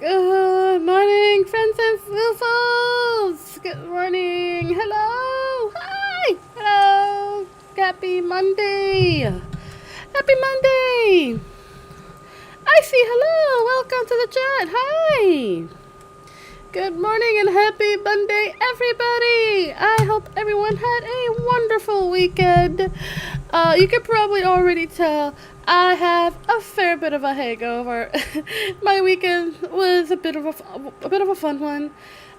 Good morning, friends and foofles! Good morning! Hello! Hi! Hello! Happy Monday! Happy Monday! I see, hello! Welcome to the chat! Hi! Good morning and happy Monday, everybody! I hope everyone had a wonderful weekend. You can probably already tell I have a fair bit of a hangover. My weekend was a bit of a fun one.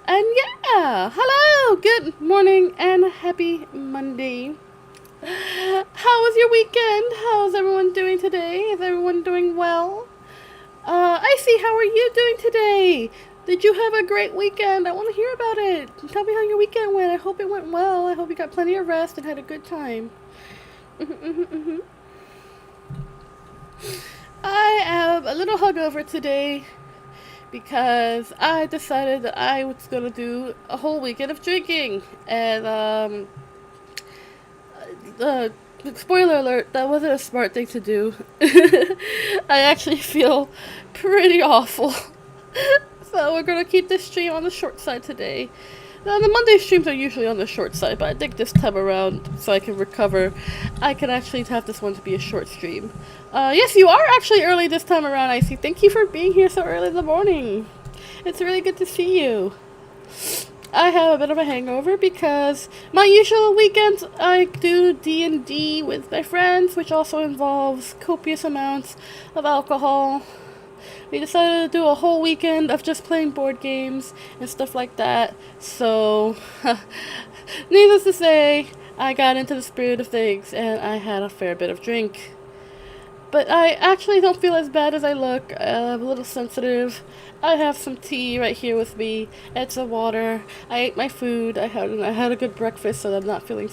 And yeah, hello, good morning and happy Monday. How was your weekend? How's everyone doing today? Is everyone doing well? I see, how are you doing today? Did you have a great weekend? I want to hear about it. Tell me how your weekend went. I hope it went well. I hope you got plenty of rest and had a good time. I am a little hungover today because I decided that I was going to do a whole weekend of drinking. And, spoiler alert, that wasn't a smart thing to do. I actually feel pretty awful. So we're going to keep this stream on the short side today. Now, the Monday streams are usually on the short side, but I think this time around, so I can recover, I can actually have this one to be a short stream. Yes, you are actually early this time around, I see. Thank you for being here so early in the morning. It's really good to see you. I have a bit of a hangover because my usual weekends I do D&D with my friends, which also involves copious amounts of alcohol. We decided to do a whole weekend of just playing board games and stuff like that. So, needless to say, I got into the spirit of things and I had a fair bit of drink. But I actually don't feel as bad as I look. I'm a little sensitive. I have some tea right here with me and some water. I ate my food. I had a good breakfast, so I'm not feeling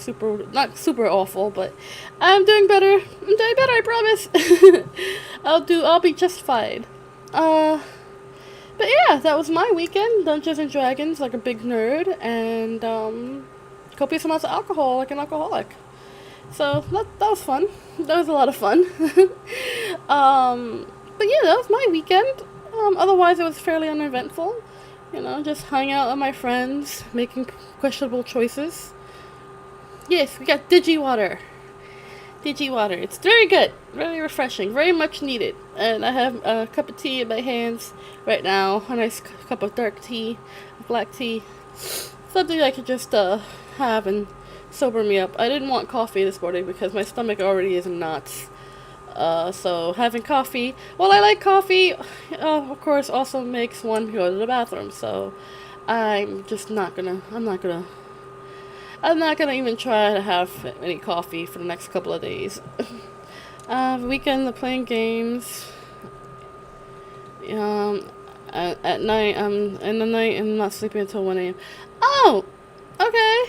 not super awful, but I'm doing better. I'm doing better, I promise. I'll be just fine. But yeah, that was my weekend. Dungeons and Dragons like a big nerd, and copious amounts of alcohol like an alcoholic. So that was fun. That was a lot of fun. But yeah, that was my weekend. Otherwise it was fairly uneventful. You know, just hung out with my friends, making questionable choices. Yes, we got Digiwater. Digiwater. It's very good, very refreshing, very much needed. And I have a cup of tea in my hands right now, a nice cup of dark tea, black tea, something I could just have and sober me up. I didn't want coffee this morning because my stomach already is in knots. So having coffee, well, I like coffee, of course, also makes one go to the bathroom. So I'm not gonna even try to have any coffee for the next couple of days. Weekend of playing games. At night, in the night, I'm not sleeping until 1 a.m. Oh, okay.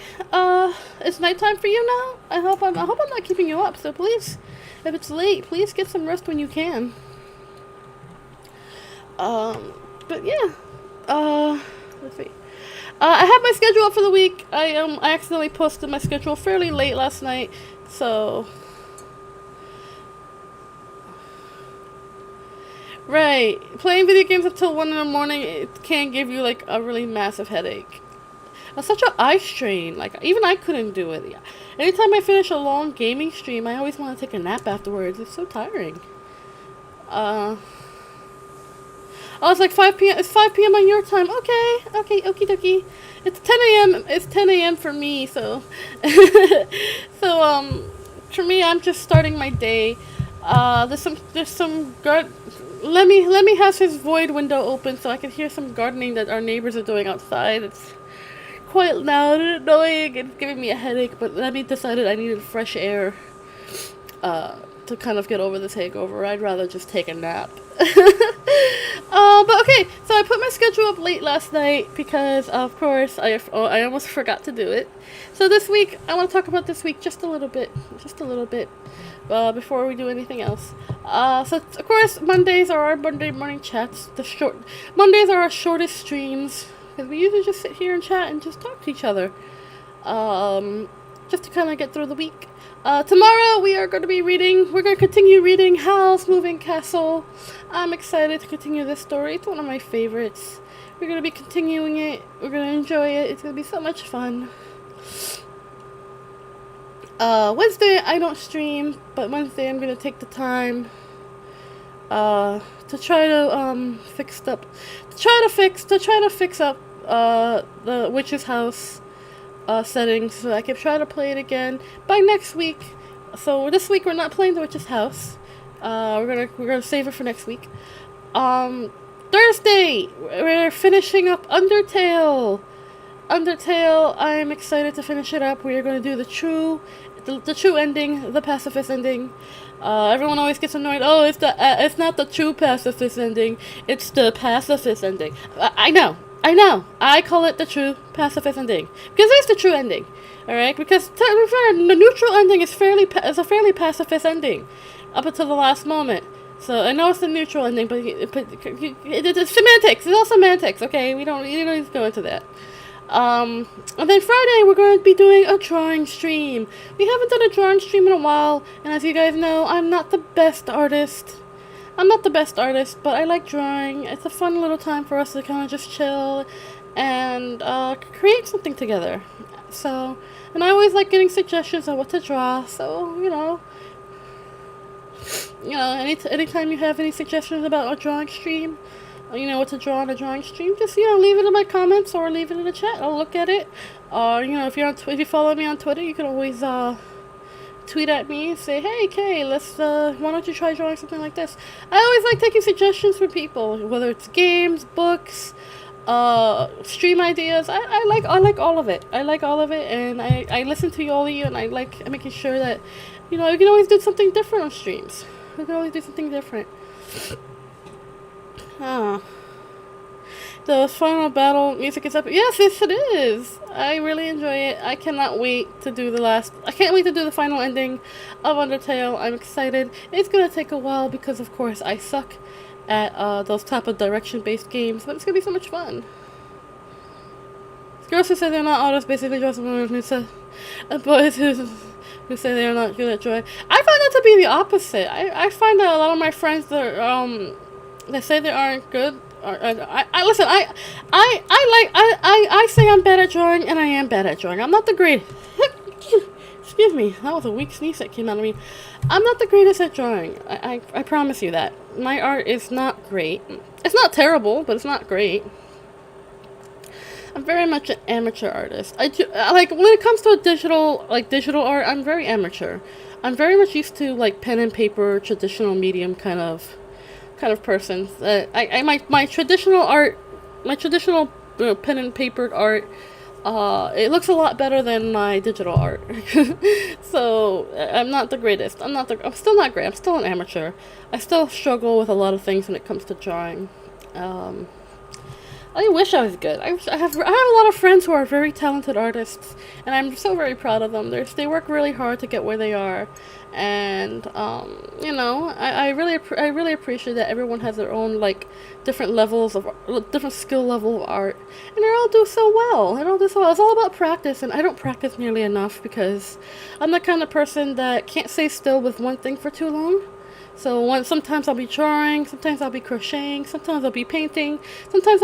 It's nighttime for you now. I hope I'm not keeping you up. So please, if it's late, please get some rest when you can. But yeah. Let's see. I have my schedule up for the week. I accidentally posted my schedule fairly late last night, so right. Playing video games until 1 in the morning, it can give you like a really massive headache. It's such an eye strain. Like even I couldn't do it. Anytime I finish a long gaming stream, I always want to take a nap afterwards. It's so tiring. Oh, it's like 5 p.m. It's 5 p.m. on your time. Okay, okie dokie. It's 10 a.m. It's 10 a.m. for me, so. For me, I'm just starting my day. There's some let me have his void window open so I can hear some gardening that our neighbors are doing outside. It's quite loud and annoying and giving me a headache, but Lemmy decided I needed fresh air, to kind of get over this hangover. I'd rather just take a nap. But okay, so I put my schedule up late last night because, of course, I almost forgot to do it. So this week, I want to talk about this week just a little bit, before we do anything else. So of course, Mondays are our Monday morning chats. Mondays are our shortest streams because we usually just sit here and chat and just talk to each other. just to kind of get through the week. Tomorrow we are going to be reading. We're going to continue reading Howl's Moving Castle. I'm excited to continue this story. It's one of my favorites. We're going to be continuing it. We're going to enjoy it. It's going to be so much fun. Wednesday I don't stream, but Wednesday I'm going to take the time to try to fix up the witch's house settings, so I can try to play it again by next week. So this week we're not playing the witch's house. We're gonna save it for next week. Thursday we're finishing up Undertale. I'm excited to finish it up. We are going to do the true ending, the pacifist ending. Everyone always gets annoyed. Oh, it's not the true pacifist ending. It's the pacifist ending. I know. I call it the true pacifist ending because it's the true ending. All right, because to be fair, the neutral ending is a fairly pacifist ending up until the last moment. So I know it's the neutral ending, but it's semantics. It's all semantics. Okay, we don't need to go into that. And then Friday we're going to be doing a drawing stream. We haven't done a drawing stream in a while, and as you guys know, I'm not the best artist, but I like drawing. It's a fun little time for us to kind of just chill and create something together. So, and I always like getting suggestions on what to draw. So, anytime you have any suggestions about a drawing stream, what to draw on a drawing stream, just, leave it in my comments or leave it in the chat. I'll look at it. If you follow me on Twitter, you can always tweet at me, say, hey, Kay, why don't you try drawing something like this? I always like taking suggestions from people, whether it's games, books, stream ideas. I like all of it. And I listen to all of you, and I like making sure that, you can always do something different on streams. You can always do something different. The final battle music is up. Yes, it is. I really enjoy it. I can't wait to do the final ending of Undertale. I'm excited. It's gonna take a while because, of course, I suck at those type of direction-based games, but it's gonna be so much fun. Girls who say they're not artists basically draw someone who said, boys who say they're not good at drawing. I find that to be the opposite. I find that a lot of my friends that they say they aren't good. Listen. I say I'm bad at drawing, and I am bad at drawing. I'm not the greatest. Excuse me, that was a weak sneeze that came out of me. I'm not the greatest at drawing. I promise you that. My art is not great. It's not terrible, but it's not great. I'm very much an amateur artist. When it comes to digital art, I'm very amateur. I'm very much used to pen and paper, traditional medium kind of person. My traditional art, pen and paper art, it looks a lot better than my digital art. So I'm not the greatest. I'm still not great. I'm still an amateur. I still struggle with a lot of things when it comes to drawing. I wish I was good. I have a lot of friends who are very talented artists, and I'm so very proud of them. They work really hard to get where they are, and I really appreciate that everyone has their own different skill level of art, and they all do so well. It's all about practice, and I don't practice nearly enough because I'm the kind of person that can't stay still with one thing for too long. So sometimes I'll be drawing, sometimes I'll be crocheting, sometimes I'll be painting, sometimes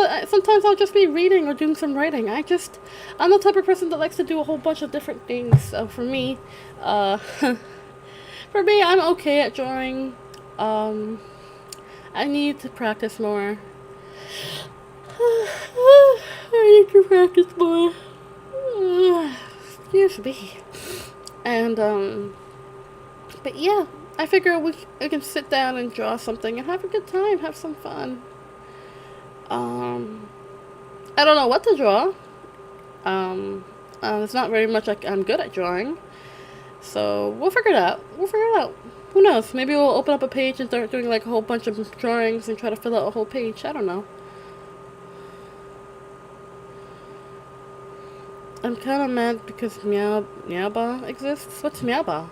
I'll just be reading or doing some writing. I'm the type of person that likes to do a whole bunch of different things. So for me, I'm okay at drawing. I need to practice more. I need to practice more. Excuse me. And but yeah. I figure we can sit down and draw something and have a good time, have some fun. I don't know what to draw. It's not very much I'm good at drawing. So we'll figure it out. Who knows? Maybe we'll open up a page and start doing a whole bunch of drawings and try to fill out a whole page. I don't know. I'm kind of mad because Meowba exists. What's Meowba?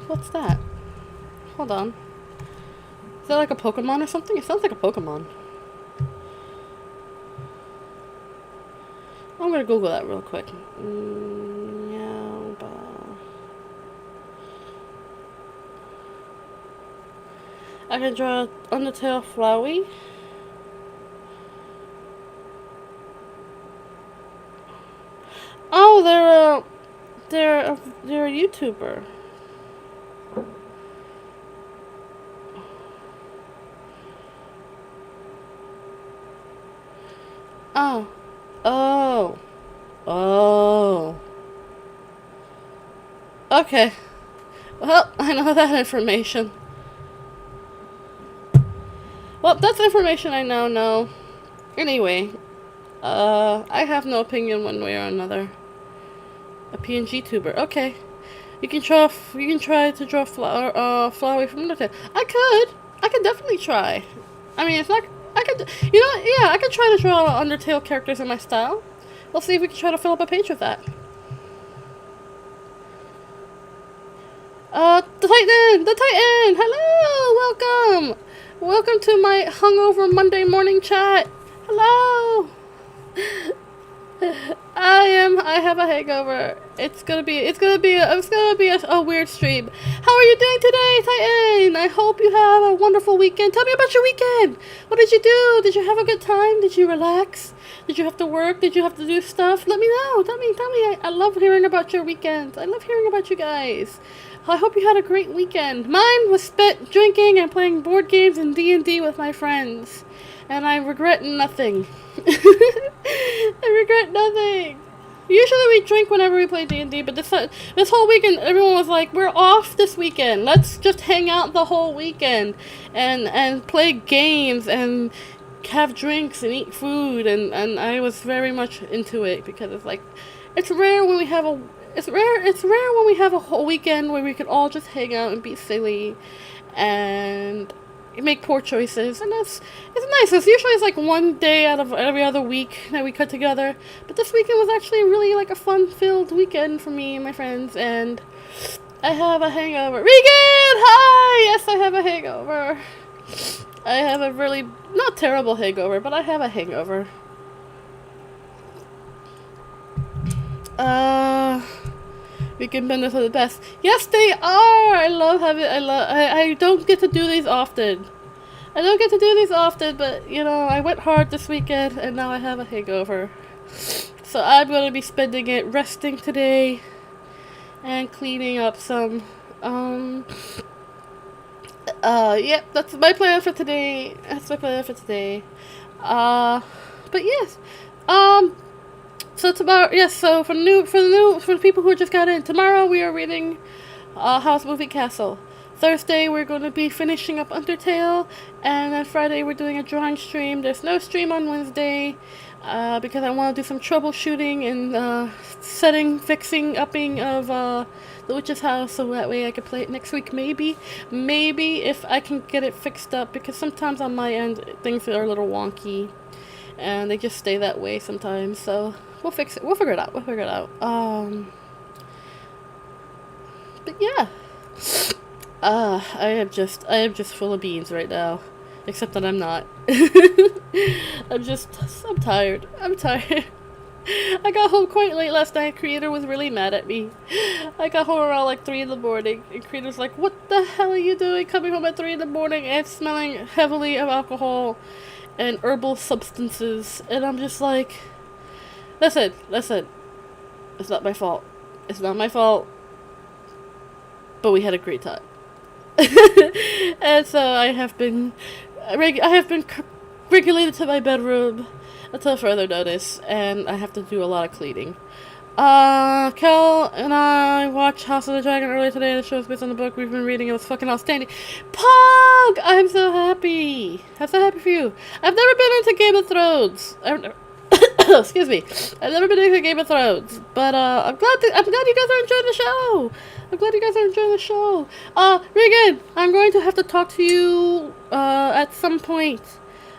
What's that? Hold on. Is that like a Pokemon or something? It sounds like a Pokemon. I'm gonna Google that real quick. Meow. I can draw Undertale Flowey. Oh, they're a YouTuber. Oh. Oh. Oh. Okay. Well, I know that information. Well, that's information I now know. Anyway, I have no opinion one way or another. A PNG tuber. Okay. You can try to draw Flowey from Undertale. I could definitely try. I mean, it's not. I could. You know. Yeah, I could try to draw Undertale characters in my style. We'll see if we can try to fill up a page with that. The Titan. Hello. Welcome. Welcome to my hungover Monday morning chat. Hello. I have a hangover. It's gonna be a weird stream. How are you doing today, Titan? I hope you have a wonderful weekend. Tell me about your weekend. What did you do? Did you have a good time? Did you relax? Did you have to work? Did you have to do stuff? Let me know. Tell me. I love hearing about your weekends. I love hearing about you guys. I hope you had a great weekend. Mine was spent drinking and playing board games and D&D with my friends. And I regret nothing. I regret nothing. Usually we drink whenever we play D&D, but this whole weekend, everyone was like, we're off this weekend. Let's just hang out the whole weekend and play games and have drinks and eat food. And I was very much into it because it's like, it's rare when we have a whole weekend where we can all just hang out and be silly and make poor choices, and it's nice. It's like one day out of every other week that we cut together, but this weekend was actually really like a fun-filled weekend for me and my friends, and I have a hangover. Regan! Hi! Yes, I have a hangover. I have a really, not terrible hangover, but I have a hangover. Weekend benders are the best. Yes, they are! I don't get to do these often. But, you know, I went hard this weekend, and now I have a hangover. So I'm going to be spending it resting today, and cleaning up some, yep, that's my plan for today. But yes, so tomorrow, yes, so for the people who just got in, tomorrow we are reading House Moving Castle. Thursday we're going to be finishing up Undertale, and then Friday we're doing a drawing stream. There's no stream on Wednesday, because I want to do some troubleshooting and fixing, upping of the witch's house, so that way I can play it next week, maybe if I can get it fixed up, because sometimes on my end things are a little wonky, and they just stay that way sometimes, so we'll fix it. We'll figure it out. But yeah. I am just full of beans right now. Except that I'm not. I'm tired. I got home quite late last night. Creator was really mad at me. I got home around like 3 in the morning, and Creator's like, what the hell are you doing coming home at 3 in the morning and smelling heavily of alcohol and herbal substances? And I'm just like, listen, it's not my fault, but we had a great time. And so I have been regulated to my bedroom until further notice, and I have to do a lot of cleaning. Kel and I watched House of the Dragon earlier today. The show is based on the book we've been reading. It was fucking outstanding. Pog! I'm so happy for you. I've never been into Game of Thrones. Excuse me. I've never been into Game of Thrones, but I'm glad you guys are enjoying the show. Regan, I'm going to have to talk to you at some point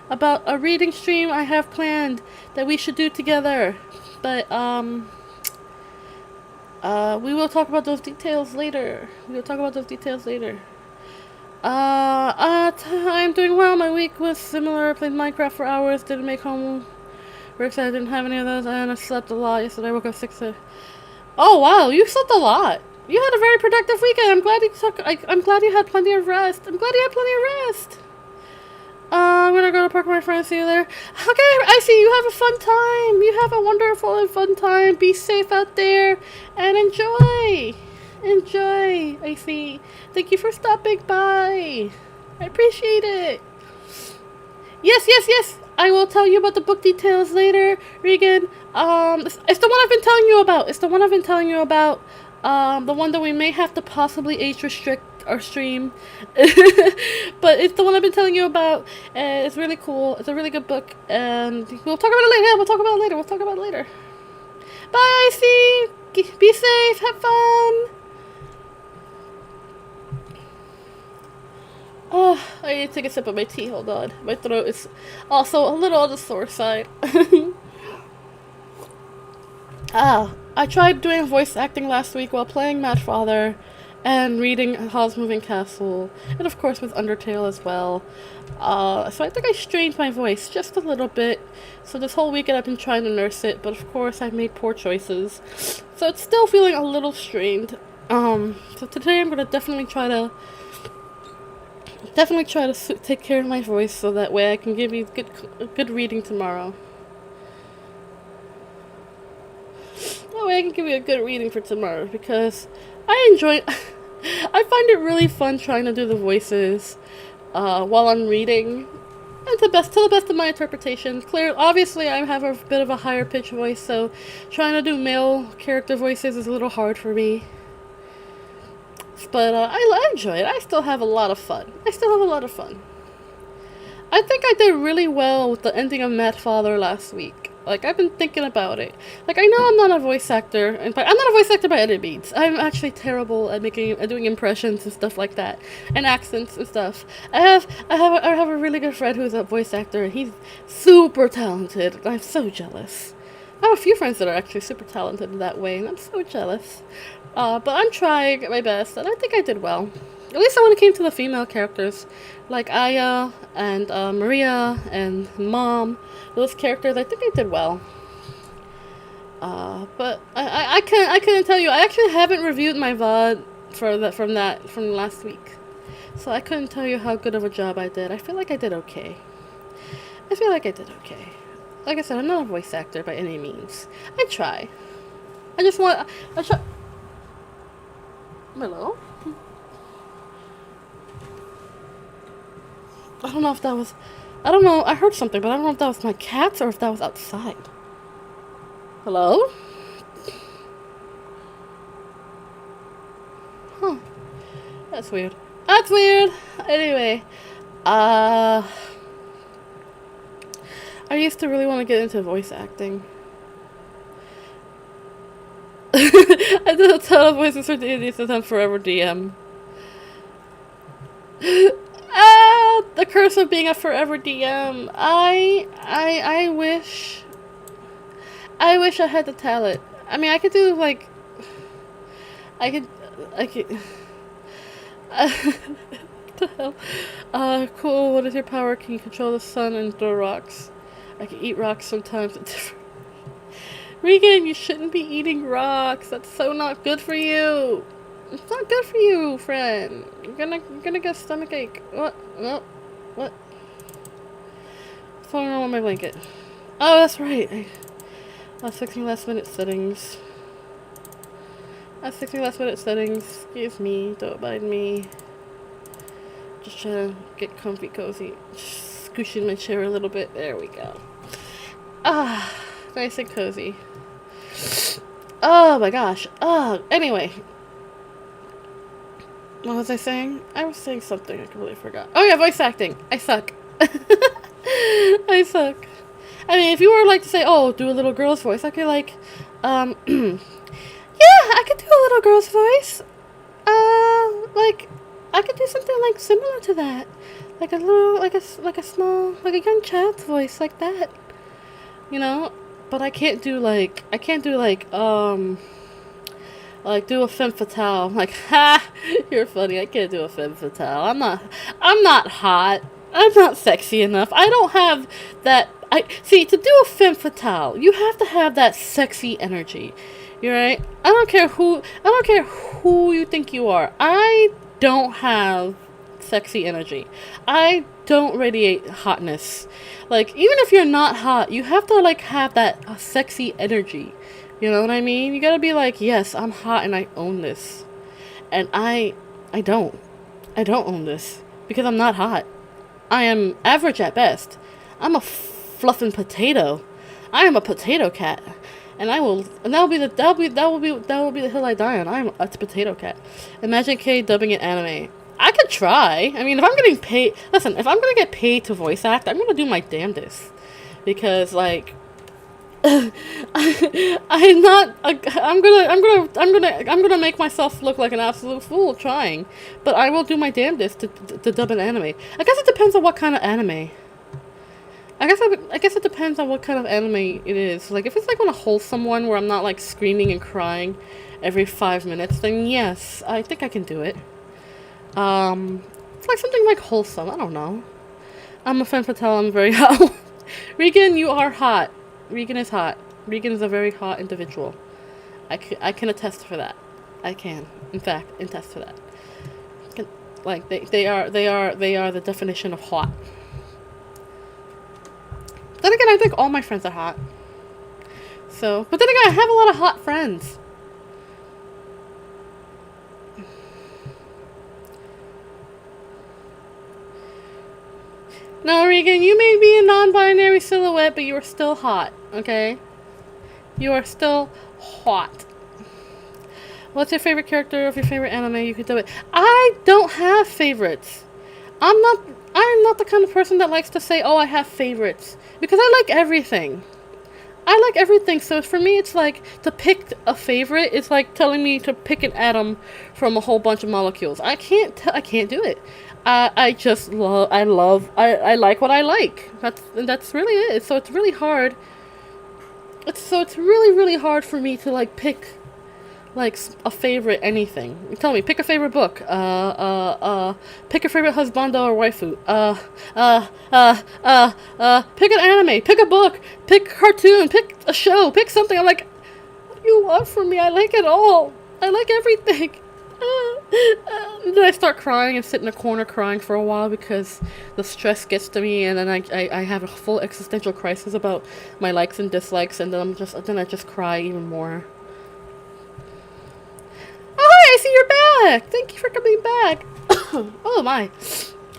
about a reading stream I have planned that we should do together. But we will talk about those details later. I'm doing well. My week was similar. I played Minecraft for hours. Didn't make home. We're excited. I didn't have any of those. And I slept a lot yesterday. I woke up 6. Oh wow, you slept a lot. You had a very productive weekend. I'm glad you had plenty of rest. I'm glad you had plenty of rest. I'm gonna go to park with my friends. See you there. Okay, I see. You have a fun time. You have a wonderful and fun time. Be safe out there and enjoy. Enjoy. I see. Thank you for stopping by. I appreciate it. Yes. I will tell you about the book details later, Regan. It's the one I've been telling you about. The one that we may have to possibly age restrict our stream. But it's the one I've been telling you about. It's really cool. It's a really good book. And we'll talk about it later. Yeah, we'll talk about it later. Bye, see. Be safe. Have fun. Oh, I need to take a sip of my tea. Hold on. My throat is also a little on the sore side. I tried doing voice acting last week while playing Mad Father and reading Howl's Moving Castle, and of course with Undertale as well. So I think I strained my voice just a little bit. So this whole weekend I've been trying to nurse it, but of course I've made poor choices. So it's still feeling a little strained. So today I'm gonna definitely try to take care of my voice so that way I can give you good reading tomorrow. That way I can give you a good reading for tomorrow, because I find it really fun trying to do the voices while I'm reading. And to the best of my interpretation. Obviously I have a bit of a higher pitched voice, so trying to do male character voices is a little hard for me. But I enjoy it. I still have a lot of fun. I think I did really well with the ending of Mad Father last week. Like, I've been thinking about it. Like, I know I'm not a voice actor. In fact, I'm not a voice actor by any means. I'm actually terrible at doing impressions and stuff like that, and accents and stuff. I have a really good friend who's a voice actor, and he's super talented. And I'm so jealous. I have a few friends that are actually super talented in that way, and I'm so jealous. But I'm trying my best, and I think I did well. At least when it came to the female characters, like Aya and Maria and Mom, those characters, I think I did well. But I couldn't tell you. I actually haven't reviewed my VOD from last week, so I couldn't tell you how good of a job I did. I feel like I did okay. Like I said, I'm not a voice actor by any means. I try. Hello? I don't know, I heard something, but I don't know if that was my cats or if that was outside. Hello? Huh. That's weird. Anyway, I used to really want to get into voice acting. I did a ton of voices for D&D since I'm forever DM. The curse of being a forever DM. I wish I had the talent. I mean, I could do like, I could. What the hell? Cool. What is your power? Can you control the sun and throw rocks? I can eat rocks sometimes at different. Regan, you shouldn't be eating rocks. That's so not good for you. It's not good for you, friend. You're gonna get stomach ache. What? No. What? What's going on with my blanket? Oh, that's right. I was fixing last minute settings. Excuse me. Don't mind me. Just trying to get comfy, cozy. Just scooshing my chair a little bit. There we go. Nice and cozy. Oh my gosh. Anyway. What was I saying? I was saying something. I completely forgot. Oh yeah, voice acting. I suck. I suck. I mean, if you were like to say, oh, do a little girl's voice, I'd be like, yeah, I could do a little girl's voice. Like, I could do something like similar to that. Like a little, like a small, like a young child's voice, like that. You know? But I can't do do a femme fatale. Like, ha, you're funny. I can't do a femme fatale. I'm not hot. I'm not sexy enough. I don't have that. To do a femme fatale, you have to have that sexy energy. You're right. I don't care who you think you are. I don't have sexy energy. I don't radiate hotness. Like, even if you're not hot, you have to like have that sexy energy. You know what I mean? You gotta be like, yes, I'm hot and I own this. And I don't. I don't own this because I'm not hot. I am average at best. I'm a fluffing potato. I am a potato cat. And that'll be the hill I die on. I'm a potato cat. Imagine K dubbing it anime. I could try. I mean, if I'm getting paid, listen, if I'm gonna get paid to voice act, I'm gonna do my damnedest. Because like, I'm not. I'm gonna make myself look like an absolute fool trying. But I will do my damnedest to dub an anime. I guess it depends on what kind of anime. I guess it depends on what kind of anime it is. Like, if it's like on a wholesome one where I'm not like screaming and crying every 5 minutes, then yes, I think I can do it. It's like something like wholesome. I don't know. I'm a fan fatale. I'm very hot. Regan, you are hot. Regan is hot. Regan is a very hot individual. I can attest for that. I can, in fact, attest to that. Like they are the definition of hot. Then again, I think all my friends are hot. So, but then again, I have a lot of hot friends. No, Regan, you may be a non-binary silhouette, but you are still hot, okay? You are still hot. What's your favorite character of your favorite anime? You could do it. I don't have favorites. I'm not the kind of person that likes to say, oh, I have favorites. Because I like everything. I like everything. So for me, it's like to pick a favorite. It's like telling me to pick an atom from a whole bunch of molecules. I can't do it. I like what I like. That's really it. So it's really hard. It's really hard for me to like pick like a favorite anything. Tell me, pick a favorite book. Pick a favorite husbando or waifu. Pick an anime. Pick a book. Pick a cartoon. Pick a show. Pick something. I'm like, what do you want from me? I like it all. I like everything. Then I start crying and sit in a corner crying for a while because the stress gets to me, and then I have a full existential crisis about my likes and dislikes, and then I just cry even more. I see you're back. Thank you for coming back. Oh my.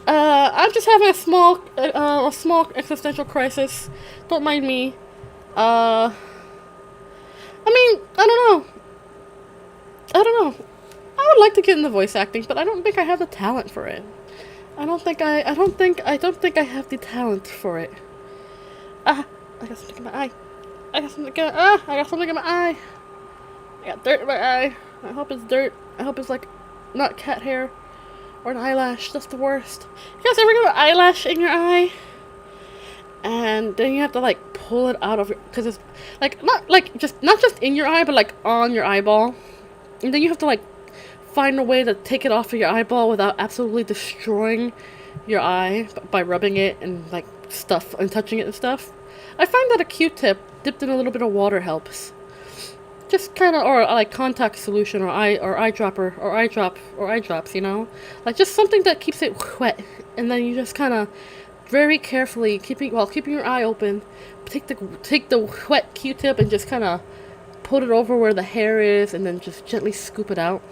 I'm just having a small existential crisis. Don't mind me. I mean, I don't know. I would like to get into voice acting, but I don't think I have the talent for it. I don't think I have the talent for it. I got something in my eye. I got something in my eye. I got dirt in my eye. I hope it's dirt. I hope it's like not cat hair or an eyelash. That's the worst. You guys ever get an eyelash in your eye? And then you have to like pull it out of your, because it's like not just in your eye, but like on your eyeball. And then you have to like find a way to take it off of your eyeball without absolutely destroying your eye by rubbing it and like stuff and touching it and stuff. I find that a Q-tip dipped in a little bit of water helps. Just kind of, or like contact solution, or eye drops, you know, like just something that keeps it wet, and then you just kind of very carefully keeping your eye open, take the wet Q-tip and just kind of put it over where the hair is, and then just gently scoop it out.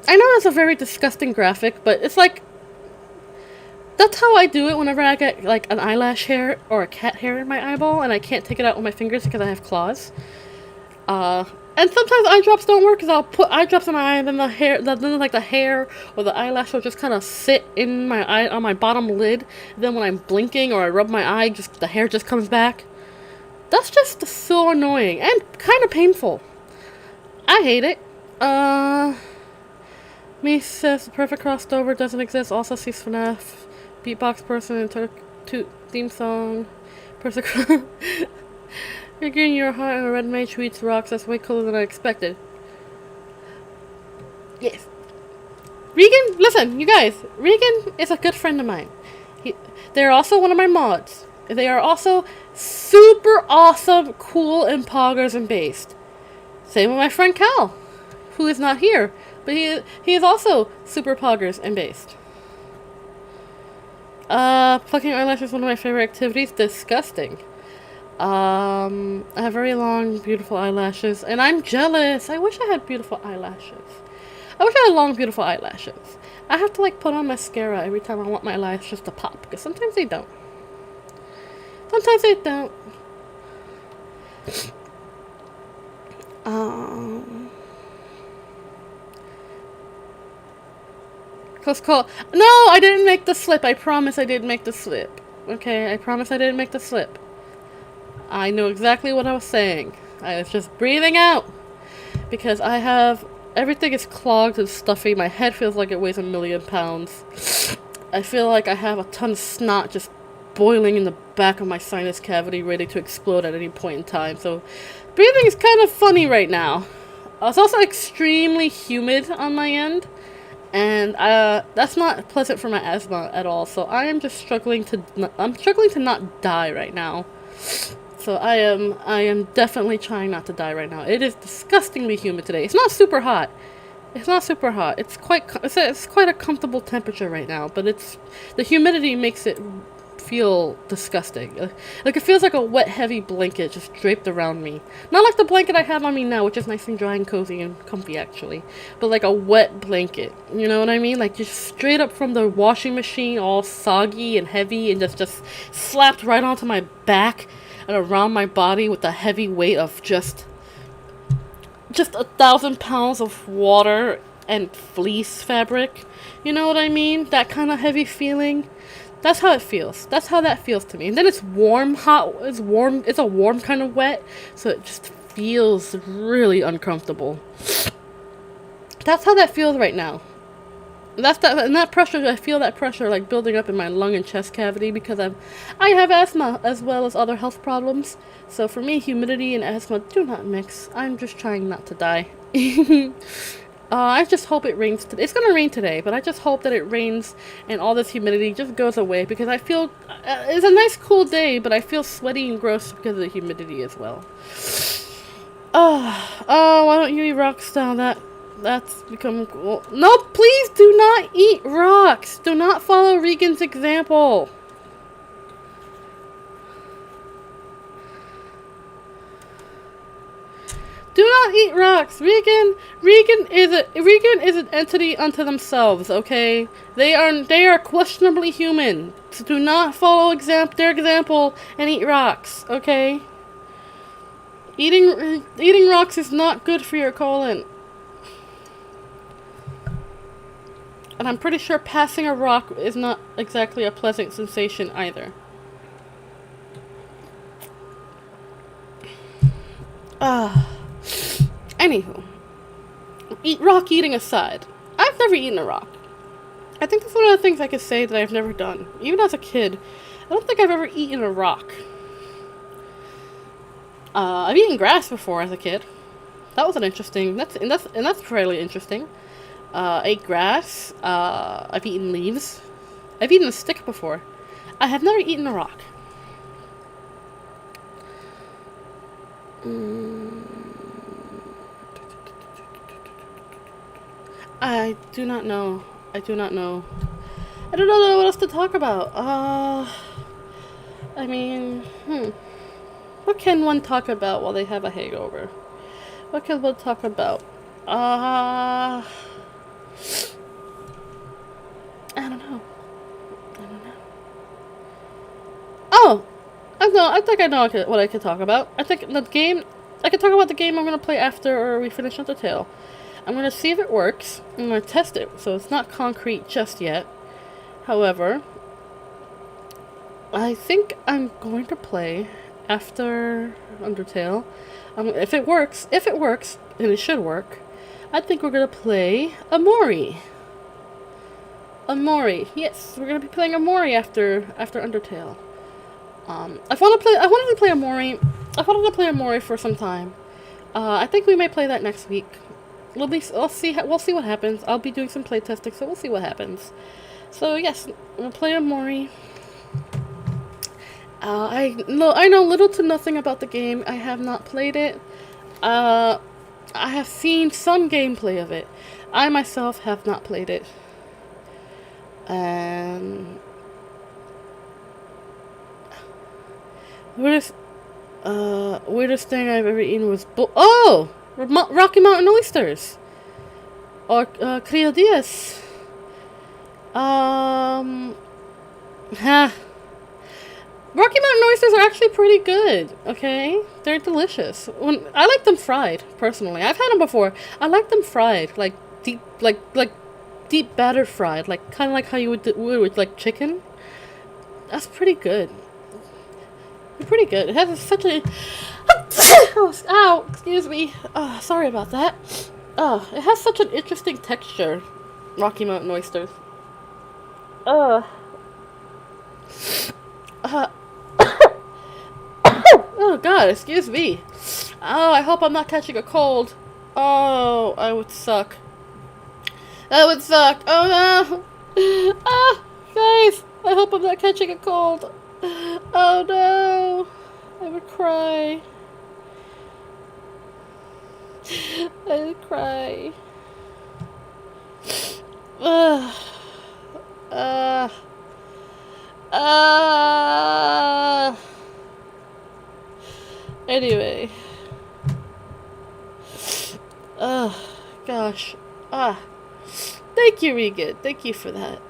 I know that's a very disgusting graphic, but it's like, that's how I do it whenever I get like an eyelash hair or a cat hair in my eyeball and I can't take it out with my fingers because I have claws. And sometimes eye drops don't work because I'll put eye drops in my eye and then the hair or the eyelash will just kind of sit in my eye on my bottom lid. And then when I'm blinking or I rub my eye, just the hair just comes back. That's just so annoying and kind of painful. I hate it. Me says the perfect crossover doesn't exist. Also sees FNAF. Beatbox person and theme song. Person. You're getting your heart and a red mage who eats rocks. That's way cooler than I expected. Yes. Regan, listen, you guys. Regan is a good friend of mine. They're also one of my mods. They are also super awesome, cool, and poggers and based. Same with my friend Cal, who is not here, but he is also super poggers and based. Plucking eyelashes is one of my favorite activities. Disgusting. I have very long, beautiful eyelashes, and I'm jealous. I wish I had beautiful eyelashes. I wish I had long, beautiful eyelashes. I have to like put on mascara every time I want my eyelashes to pop, because sometimes they don't. Sometimes they don't. Close call. No, I didn't make the slip. I promise I didn't make the slip. Okay, I promise I didn't make the slip. I knew exactly what I was saying. I was just breathing out. Because I have... Everything is clogged and stuffy. My head feels like it weighs 1,000,000 pounds. I feel like I have a ton of snot just boiling in the back of my sinus cavity, ready to explode at any point in time. So, breathing is kind of funny right now. It's also extremely humid on my end. And that's not pleasant for my asthma at all. So I am just struggling to... I'm struggling to not die right now. So I am definitely trying not to die right now. It is disgustingly humid today. It's not super hot. It's not super hot. It's quite a comfortable temperature right now, but the humidity makes it feel disgusting. Like it feels like a wet, heavy blanket just draped around me. Not like the blanket I have on me now, which is nice and dry and cozy and comfy actually, but like a wet blanket. You know what I mean? Like just straight up from the washing machine, all soggy and heavy, and just slapped right onto my back and around my body with the heavy weight of just 1,000 pounds of water and fleece fabric. You know what I mean? That kind of heavy feeling. That's how it feels. That's how that feels to me. And then it's warm, hot. It's warm. It's a warm kind of wet. So it just feels really uncomfortable. That's how that feels right now. And that pressure, I feel that pressure like building up in my lung and chest cavity because I have asthma as well as other health problems. So for me, humidity and asthma do not mix. I'm just trying not to die. I just hope it rains today. It's gonna rain today, but I just hope that it rains and all this humidity just goes away because I feel it's a nice cool day, but I feel sweaty and gross because of the humidity as well. Why don't you eat rocks now? That's become cool. No, please do not eat rocks. Do not follow Regan's example. Do not eat rocks. Regan is an entity unto themselves, okay? They are questionably human. So do not follow their example and eat rocks, okay? Eating rocks is not good for your colon. And I'm pretty sure passing a rock is not exactly a pleasant sensation either. Anywho. Rock eating aside. I've never eaten a rock. I think that's one of the things I could say that I've never done. Even as a kid, I don't think I've ever eaten a rock. I've eaten grass before as a kid. That was interesting. That's fairly interesting. Ate grass. I've eaten leaves. I've eaten a stick before. I have never eaten a rock. I do not know. I don't know what else to talk about. I mean, what can one talk about while they have a hangover? What can one talk about? I don't know. Oh! I think I know what I could talk about. I think I could talk about the game I'm going to play after we finish Undertale. I'm going to see if it works. I'm going to test it, so it's not concrete just yet. However, I think I'm going to play after Undertale. If it works, and it should work, I think we're going to play Amori. Yes, we're going to be playing Amori after Undertale. I wanted to play Amori. I've wanted to play Amori for some time. I think we may play that next week. We'll see what happens. I'll be doing some playtesting, so we'll see what happens. So yes, we'll play Amori. I know little to nothing about the game. I have not played it. I have seen some gameplay of it. I myself have not played it. And weirdest thing I've ever eaten was Rocky Mountain oysters or criadillas. Rocky Mountain oysters are actually pretty good, okay? They're delicious. I like them fried, personally. I've had them before. I like them fried, like deep, like deep batter fried, like kind of like how you would with like chicken. That's pretty good. They're pretty good. It has such a ow, excuse me. Sorry about that. It has such an interesting texture. Rocky Mountain oysters. Oh god, excuse me. Oh, I hope I'm not catching a cold. Oh, I would suck. That would suck. Oh no. Guys, I hope I'm not catching a cold. Oh no. I would cry. I would cry. Anyway. Gosh. Thank you, Regan. Thank you for that.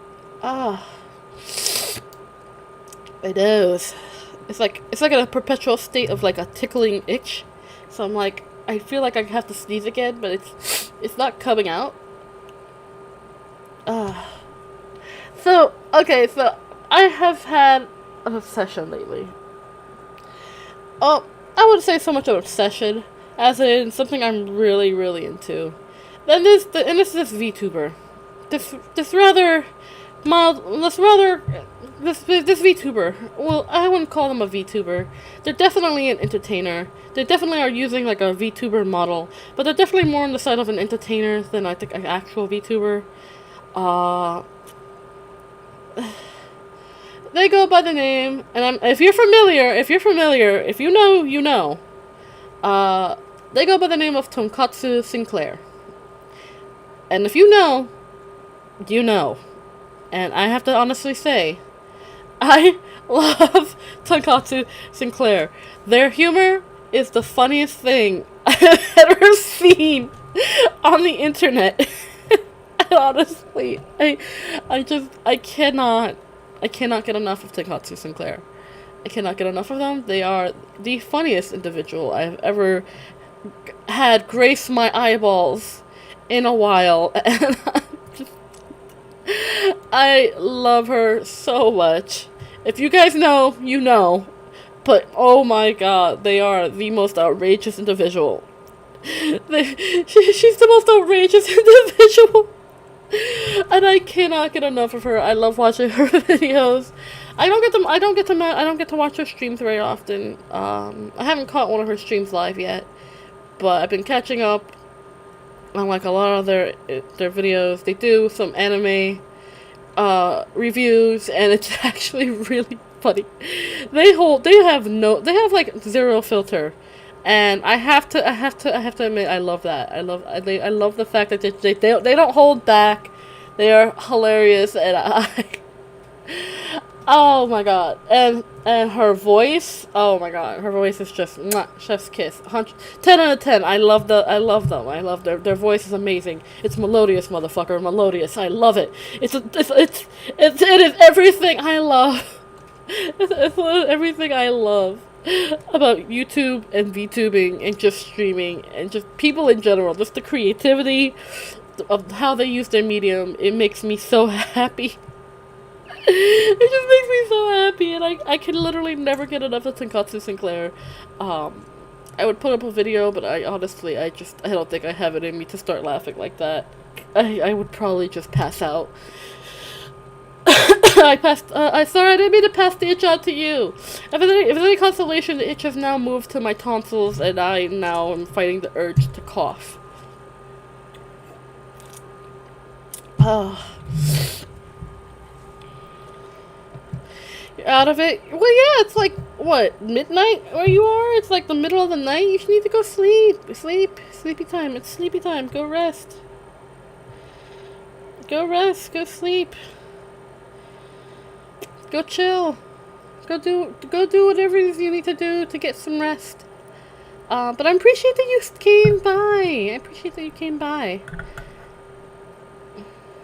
My nose. It's like in a perpetual state of like a tickling itch. So I'm like, I feel like I have to sneeze again, but it's not coming out. So I have had an obsession lately. I wouldn't say so much of an obsession, as in something I'm really, really into. This VTuber. This VTuber. Well, I wouldn't call them a VTuber. They're definitely an entertainer. They definitely are using like a VTuber model, but they're definitely more on the side of an entertainer than I think an actual VTuber. They go by the name, and if you know, you know. They go by the name of Tonkatsu Sinclair. And if you know, you know. And I have to honestly say, I love Tonkatsu Sinclair. Their humor is the funniest thing I've ever seen on the internet. Honestly, I cannot get enough of Tonkatsu Sinclair. I cannot get enough of them. They are the funniest individual I've ever had grace my eyeballs in a while, and I love her so much. If you guys know, you know, but oh my god, they are the most outrageous individual. She's the most outrageous individual. And I cannot get enough of her. I love watching her videos. I don't get to watch her streams very often. I haven't caught one of her streams live yet, but I've been catching up on like a lot of their videos. They do some anime reviews, and it's actually really funny. They have like zero filter. And I have to admit, I love that. I love the fact that they don't hold back. They are hilarious, and oh my god, and her voice, oh my god, her voice is just mwah, chef's kiss. 10 out of 10. I love them. I love their voice is amazing. It's melodious, motherfucker, melodious. I love it. It is everything I love. It's everything I love about YouTube and VTubing and just streaming and just people in general. Just the creativity of how they use their medium. It makes me so happy. It just makes me so happy, and I can literally never get enough of Tonkatsu Sinclair. I would put up a video, but I don't think I have it in me to start laughing like that. I would probably just pass out. Sorry, I didn't mean to pass the itch on to you. If there's any consolation, the itch has now moved to my tonsils, and I now am fighting the urge to cough. out of it. Well, yeah, it's like, what, midnight where you are? It's like the middle of the night. You need to go sleep. Sleepy time. It's sleepy time. Go rest. Go rest. Go sleep. Go chill. Go do whatever it is you need to do to get some rest. But I appreciate that you came by. I appreciate that you came by.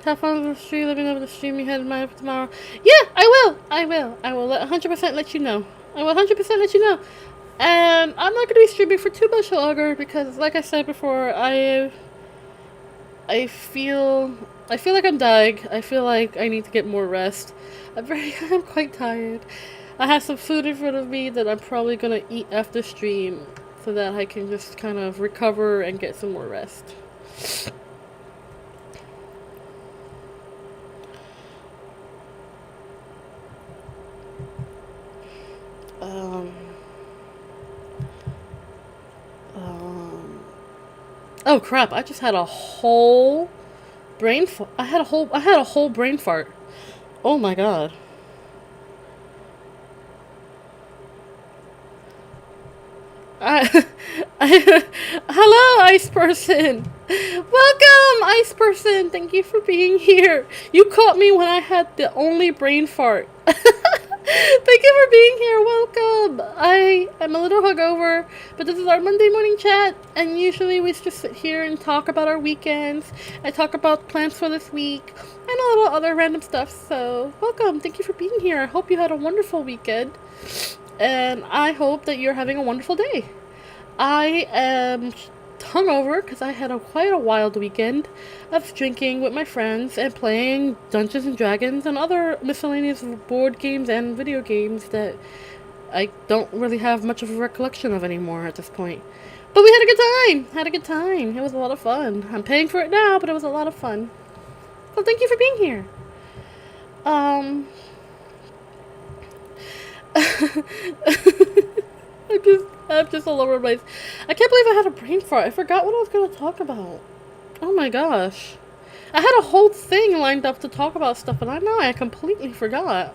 Have fun with the stream. Let me know the stream you had in mind for tomorrow. Yeah, I will 100% let you know. I will 100% let you know. And I'm not going to be streaming for too much longer because, like I said before, I feel like I'm dying. I feel like I need to get more rest. I'm quite tired. I have some food in front of me that I'm probably going to eat after stream so that I can just kind of recover and get some more rest. Oh crap, I just had a whole brain I had a whole brain fart. Oh my god. Hello, Ice Person. Welcome, Ice Person. Thank you for being here. You caught me when I had the only brain fart. Thank you for being here. Welcome. I am a little hungover, but this is our Monday morning chat, and usually we just sit here and talk about our weekends. I talk about plans for this week and a little other random stuff. So, welcome. Thank you for being here. I hope you had a wonderful weekend, and I hope that you're having a wonderful day. I am hungover because I had quite a wild weekend of drinking with my friends and playing Dungeons and Dragons and other miscellaneous board games and video games that I don't really have much of a recollection of anymore at this point. But we had a good time. It was a lot of fun. I'm paying for it now, but it was a lot of fun. Well, thank you for being here. I'm just all over the place. I can't believe I had a brain fart. I forgot what I was going to talk about. Oh my gosh. I had a whole thing lined up to talk about stuff, and I completely forgot.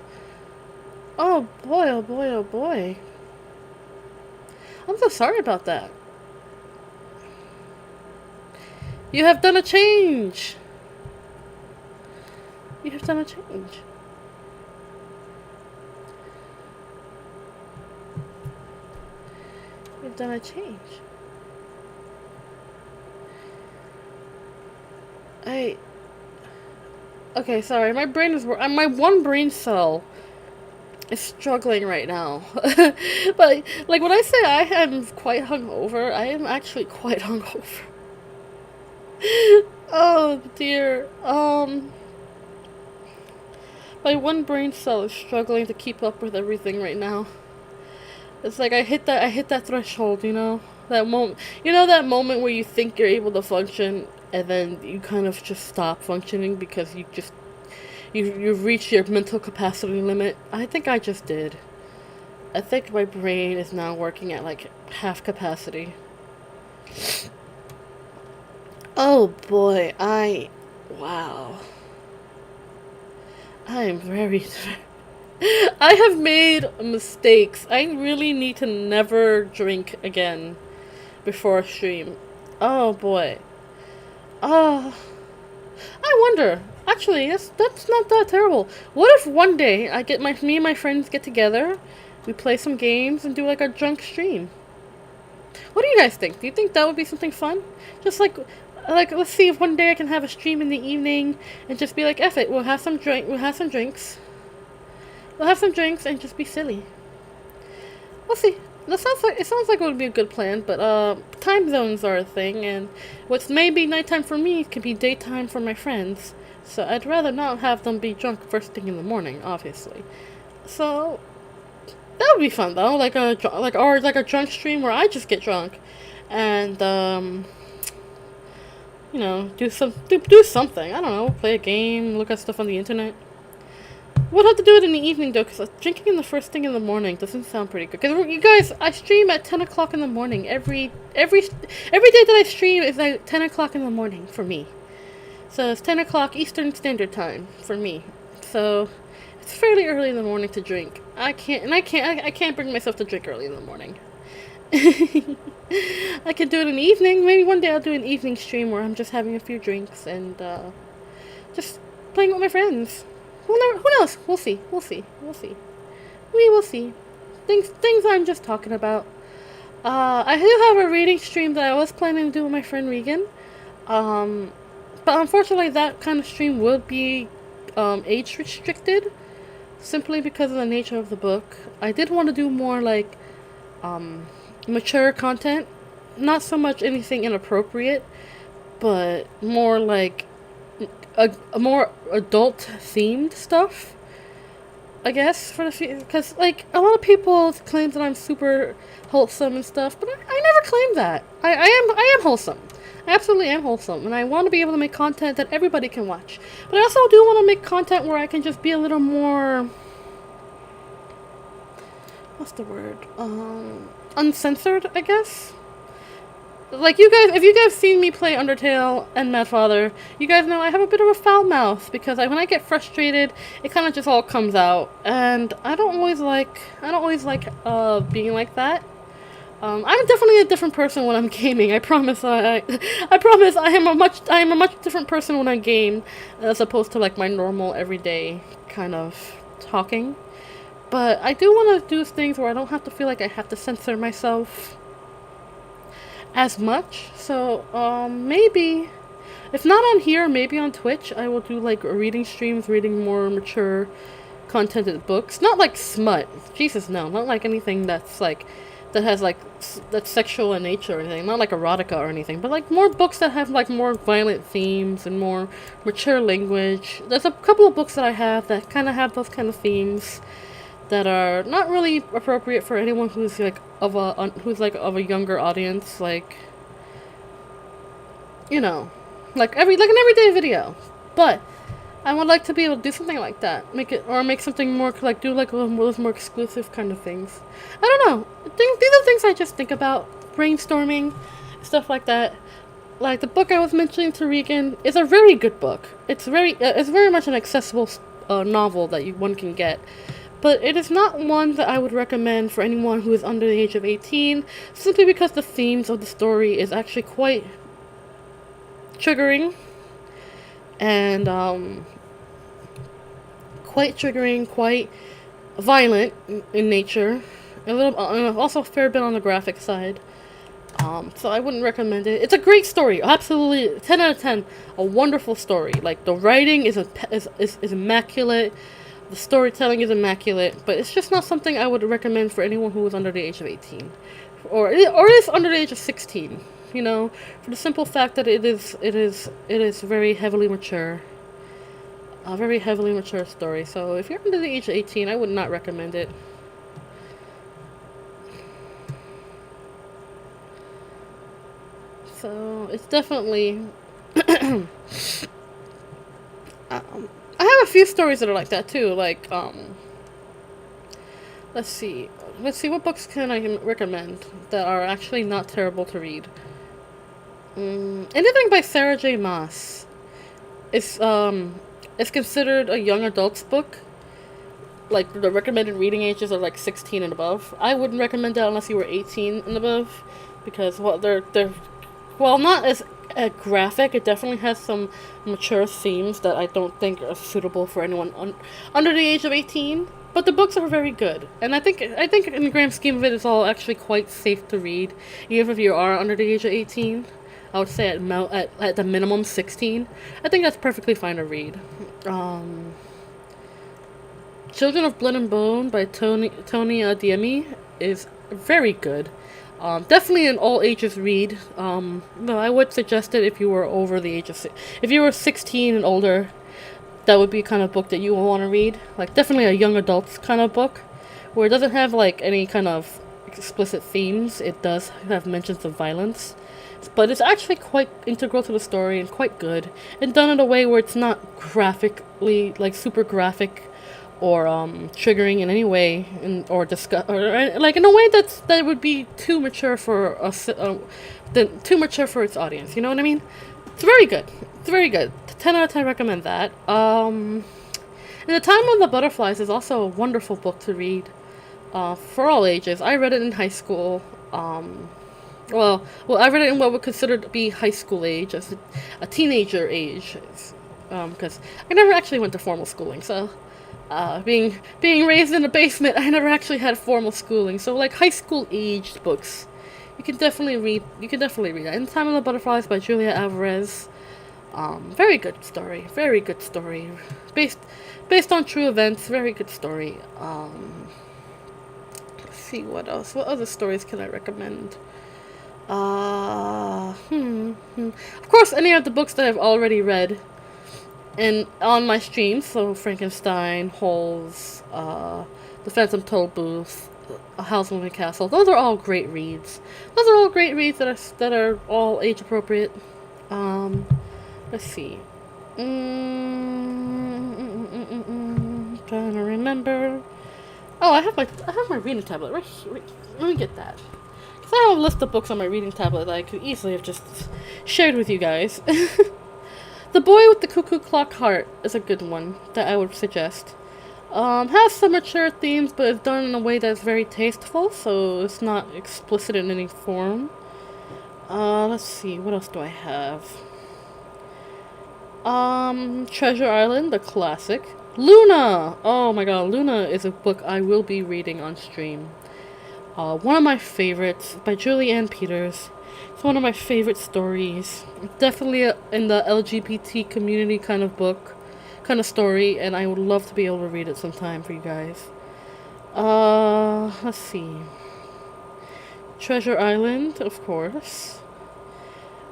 Oh boy, oh boy, oh boy. I'm so sorry about that. You have done a change. You have done a change. You've done a change. Okay, sorry. My brain is... my one brain cell is struggling right now. But, like, when I say I am quite hungover, I am actually quite hungover. Oh, dear. My one brain cell is struggling to keep up with everything right now. It's like I hit that threshold, you know? That moment where you think you're able to function and then you kind of just stop functioning because you've reached your mental capacity limit. I think I just did. I think my brain is now working at like half capacity. Oh boy, wow. I am very I have made mistakes. I really need to never drink again before a stream. Oh boy. I wonder. Actually, that's not that terrible. What if one day me and my friends get together, we play some games and do like a drunk stream? What do you guys think? Do you think that would be something fun? Just like let's see if one day I can have a stream in the evening and just be like, F it, we'll have some drinks. We'll have some drinks and just be silly. We'll see. It sounds like it would be a good plan, but time zones are a thing, and what's maybe nighttime for me can be daytime for my friends. So I'd rather not have them be drunk first thing in the morning, obviously. So that would be fun though, like a drunk stream where I just get drunk, and do something. I don't know, play a game, look at stuff on the internet. We'll have to do it in the evening though, because drinking in the first thing in the morning doesn't sound pretty good. Because you guys, I stream at 10 o'clock in the morning. Every day that I stream is at 10 o'clock in the morning for me. So it's 10 o'clock Eastern Standard Time for me. So it's fairly early in the morning to drink. I can't bring myself to drink early in the morning. I could do it in the evening. Maybe one day I'll do an evening stream where I'm just having a few drinks and just playing with my friends. Who knows? We'll see. We will see. Things I'm just talking about. I do have a reading stream that I was planning to do with my friend Regan. But unfortunately that kind of stream would be age restricted simply because of the nature of the book. I did want to do more like mature content, not so much anything inappropriate, but more like a more adult themed stuff, I guess, for the because like a lot of people claim that I'm super wholesome and stuff, but I never claimed that. I am wholesome. I absolutely am wholesome, and I want to be able to make content that everybody can watch. But I also do want to make content where I can just be a little more, what's the word? Uncensored, I guess. Like you guys, if you guys seen me play Undertale and Mad Father, you guys know I have a bit of a foul mouth because when I get frustrated, it kind of just all comes out, and I don't always like being like that. I'm definitely a different person when I'm gaming. I promise. I promise. I am a much different person when I game, as opposed to like my normal everyday kind of talking. But I do want to do things where I don't have to feel like I have to censor myself as much. So maybe, if not on here, maybe on Twitch, I will do like reading streams, reading more mature contented books. Not like smut. Jesus, no. Not like anything that's like that has like that's sexual in nature or anything. Not like erotica or anything, but like more books that have like more violent themes and more mature language. There's a couple of books that I have that kind of have those kind of themes that are not really appropriate for anyone who's like of a younger audience, like, you know, like an everyday video. But I would like to be able to do something like that, make something more like do like those more exclusive kind of things. I don't know. These are things I just think about, brainstorming, stuff like that. Like the book I was mentioning to Regan is a very good book. It's very much an accessible novel that one can get. But it is not one that I would recommend for anyone who is under the age of 18, simply because the themes of the story is actually quite triggering, and quite violent in nature, also a fair bit on the graphic side. So I wouldn't recommend it. It's a great story, absolutely 10 out of 10, a wonderful story. Like the writing is immaculate. The storytelling is immaculate, but it's just not something I would recommend for anyone who is under the age of 18, or is under the age of 16. You know, for the simple fact that it is very heavily mature, a very heavily mature story. So if you're under the age of 18, I would not recommend it. So it's definitely. I have a few stories that are like that too. Like, let's see, what books can I recommend that are actually not terrible to read? Anything by Sarah J. Maas is considered a young adult's book. Like the recommended reading ages are like 16 and above. I wouldn't recommend that unless you were 18 and above, because they're not as graphic. It definitely has some mature themes that I don't think are suitable for anyone under the age of 18. But the books are very good, and I think in the grand scheme of it, it's all actually quite safe to read, even if you are under the age of 18. I would say at the minimum 16. I think that's perfectly fine to read. Children of Blood and Bone by Tony Adeyemi is very good. Definitely an all ages read. But I would suggest it if you were over the age of if you were 16 and older. That would be kind of book that you will want to read. Like definitely a young adults kind of book, where it doesn't have like any kind of explicit themes. It does have mentions of violence, but it's actually quite integral to the story and quite good, and done in a way where it's not graphically like super graphic or triggering in any way, or like in a way that would be too mature for too mature for its audience. You know what I mean? It's very good. It's very good. 10 out of 10 recommend that. And And The Time of the Butterflies is also a wonderful book to read for all ages. I read it in high school. I read it in what would consider to be high school age, as a teenager age, because I never actually went to formal schooling. So, being raised in a basement, I never actually had formal schooling. So, like high school aged books, you can definitely read. You can definitely read that. In Time of the Butterflies by Julia Alvarez. Very good story. Very good story. Based on true events. Very good story. Let's see what else. What other stories can I recommend? Of course, any of the books that I've already read and on my stream, so Frankenstein, Holes, The Phantom Tollbooth, A House Moving Castle. Those are all great reads. Those are all great reads that are all age appropriate. Let's see. Trying to remember. Oh, I have my reading tablet right here. Let me get that. Because I have a list of books on my reading tablet that I could easily have just shared with you guys. The Boy with the Cuckoo Clock Heart is a good one that I would suggest. Has some mature themes, but it's done in a way that's very tasteful, so it's not explicit in any form. Let's see, what else do I have? Treasure Island, the classic. Luna! Oh my god, Luna is a book I will be reading on stream. One of my favorites, by Julie Ann Peters. It's one of my favorite stories. Definitely in the LGBT community kind of book, kind of story, and I would love to be able to read it sometime for you guys. Let's see. Treasure Island, of course.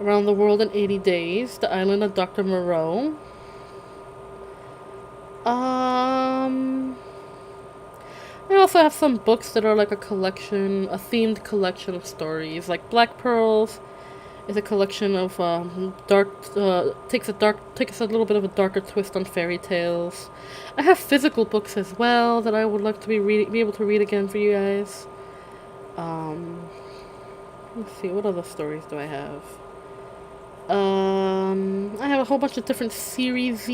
Around the World in 80 Days, The Island of Dr. Moreau. I also have some books that are like a themed collection of stories. Like Black Pearls is a collection of takes a little bit of a darker twist on fairy tales. I have physical books as well that I would like to be able to read again for you guys. Let's see, what other stories do I have? I have a whole bunch of different series.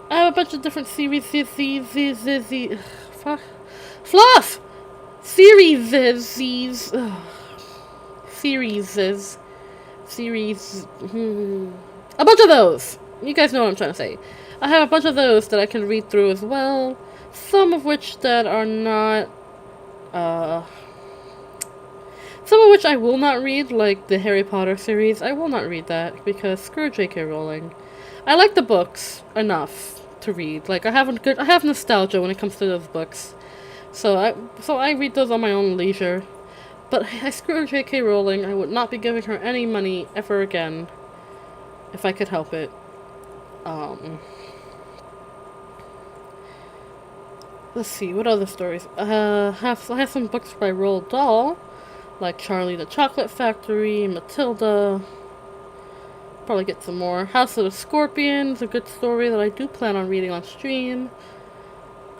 I have a bunch of different series. Fluff! Series. A bunch of those. You guys know what I'm trying to say. I have a bunch of those that I can read through as well. Some of which that are not, some of which I will not read, like the Harry Potter series. I will not read that because screw J.K. Rowling. I like the books enough to read. Like I have nostalgia when it comes to those books. So I read those on my own leisure. But I screw J.K. Rowling. I would not be giving her any money ever again if I could help it. Let's see, what other stories? I have some books by Roald Dahl, like Charlie the Chocolate Factory, Matilda. Probably get some more. House of the Scorpion is a good story that I do plan on reading on stream.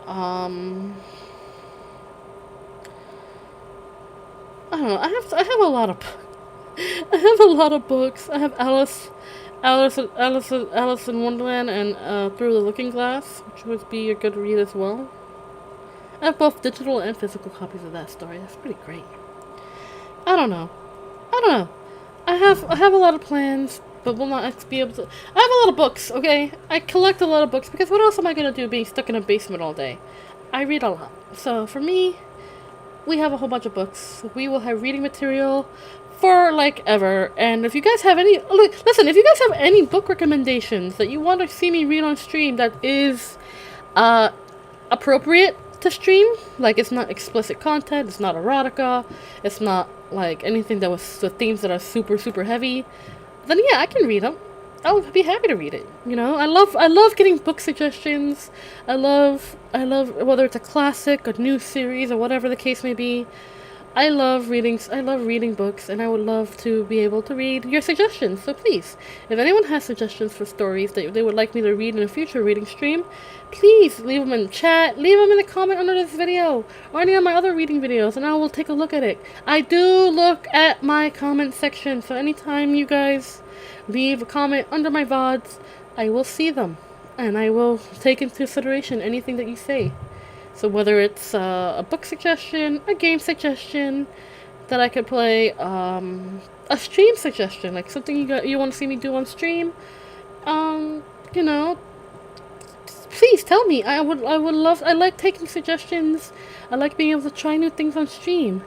I don't know. I have a lot of books. I have Alice in Wonderland and Through the Looking Glass, which would be a good read as well. I have both digital and physical copies of that story. That's pretty great. I don't know. I have a lot of plans, but will not be able to. I have a lot of books, okay? I collect a lot of books because what else am I gonna do being stuck in a basement all day? I read a lot. So for me, we have a whole bunch of books. We will have reading material for like ever. And if you guys have any, listen, if you guys have any book recommendations that you want to see me read on stream that is appropriate to stream, like it's not explicit content, it's not erotica, it's not like anything that was the themes that are super super heavy, then yeah, I can read them. I'll be happy to read it. You know, I love getting book suggestions. I love whether it's a classic, a new series, or whatever the case may be. I love reading books, and I would love to be able to read your suggestions. So please, if anyone has suggestions for stories that they would like me to read in a future reading stream, please leave them in the chat, leave them in the comment under this video, or any of my other reading videos, and I will take a look at it. I do look at my comment section, so anytime you guys leave a comment under my VODs, I will see them, and I will take into consideration anything that you say. So whether it's a book suggestion, a game suggestion that I could play, a stream suggestion, like something you want to see me do on stream, um, you know, please tell me. I would love. I like taking suggestions. I like being able to try new things on stream.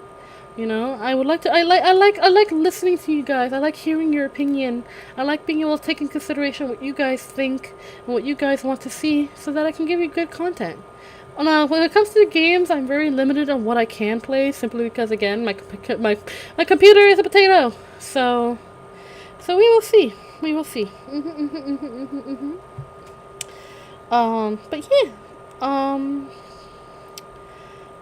You know, I would like to. I like listening to you guys. I like hearing your opinion. I like being able to take in consideration what you guys think and what you guys want to see, so that I can give you good content. Now, when it comes to the games, I'm very limited on what I can play, simply because, again, my computer is a potato. So we will see. We will see. But yeah,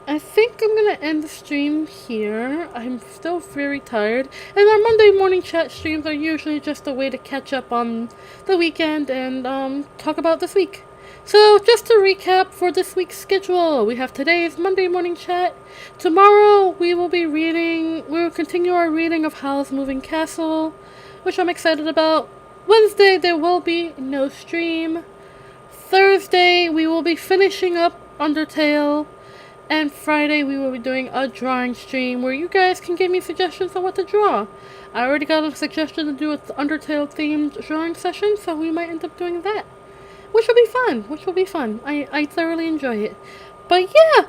I think I'm gonna end the stream here. I'm still very tired, and our Monday morning chat streams are usually just a way to catch up on the weekend and talk about this week. So just to recap for this week's schedule, we have today's Monday morning chat. Tomorrow we will continue our reading of Howl's Moving Castle, which I'm excited about. Wednesday there will be no stream. Thursday we will be finishing up Undertale. And Friday we will be doing a drawing stream where you guys can give me suggestions on what to draw. I already got a suggestion to do an Undertale themed drawing session, so we might end up doing that. Which will be fun. I thoroughly enjoy it. But yeah,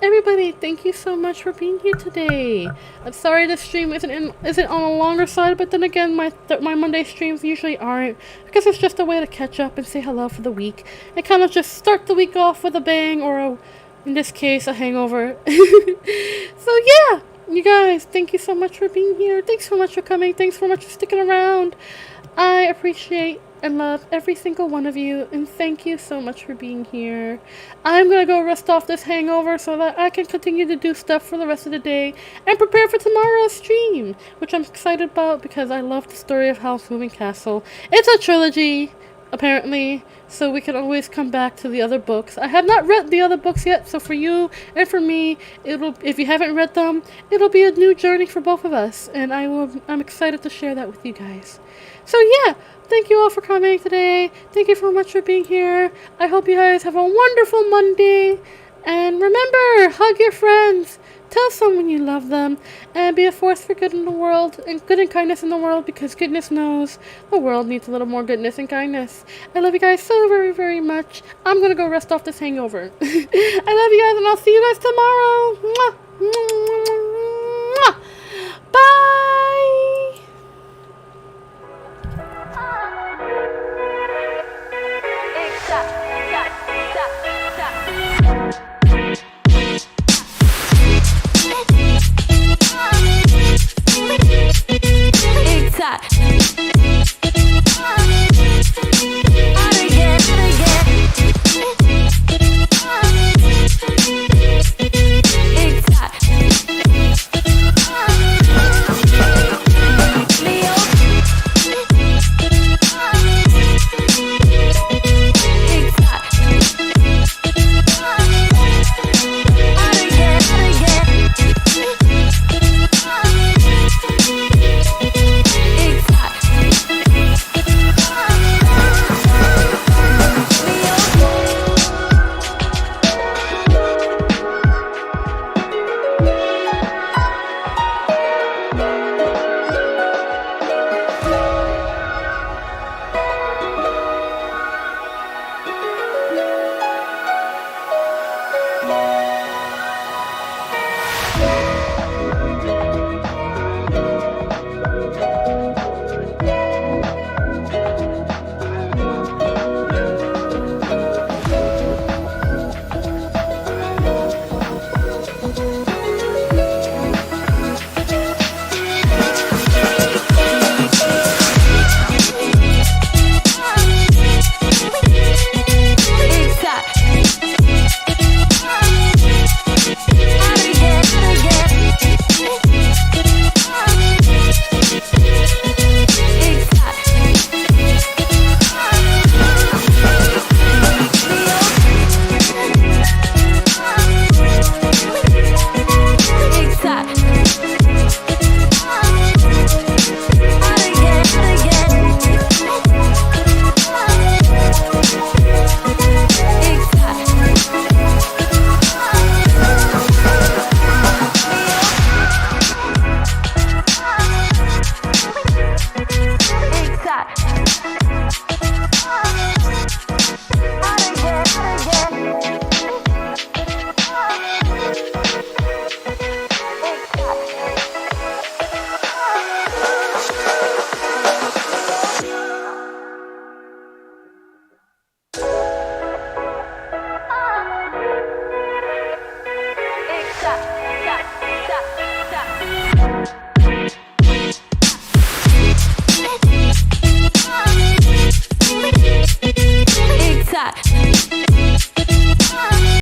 everybody, thank you so much for being here today. I'm sorry this stream isn't on a longer side, but then again, my Monday streams usually aren't, because it's just a way to catch up and say hello for the week, and kind of just start the week off with a bang, or in this case, a hangover. So yeah, you guys, thank you so much for being here. Thanks so much for coming. Thanks so much for sticking around. I appreciate and love every single one of you, and thank you so much for being here. I'm gonna go rest off this hangover so that I can continue to do stuff for the rest of the day and prepare for tomorrow's stream, which I'm excited about because I love the story of Howl's Moving Castle. It's a trilogy, apparently, so we can always come back to the other books. I have not read the other books yet, so for you and for me, if you haven't read them, it'll be a new journey for both of us, and I'm excited to share that with you guys. So yeah, thank you all for coming today. Thank you so much for being here. I hope you guys have a wonderful Monday. And remember, hug your friends. Tell someone you love them. And be a force for good in the world. And good and kindness in the world. Because goodness knows the world needs a little more goodness and kindness. I love you guys so very, very much. I'm going to go rest off this hangover. I love you guys, and I'll see you guys tomorrow. Mwah! Mwah!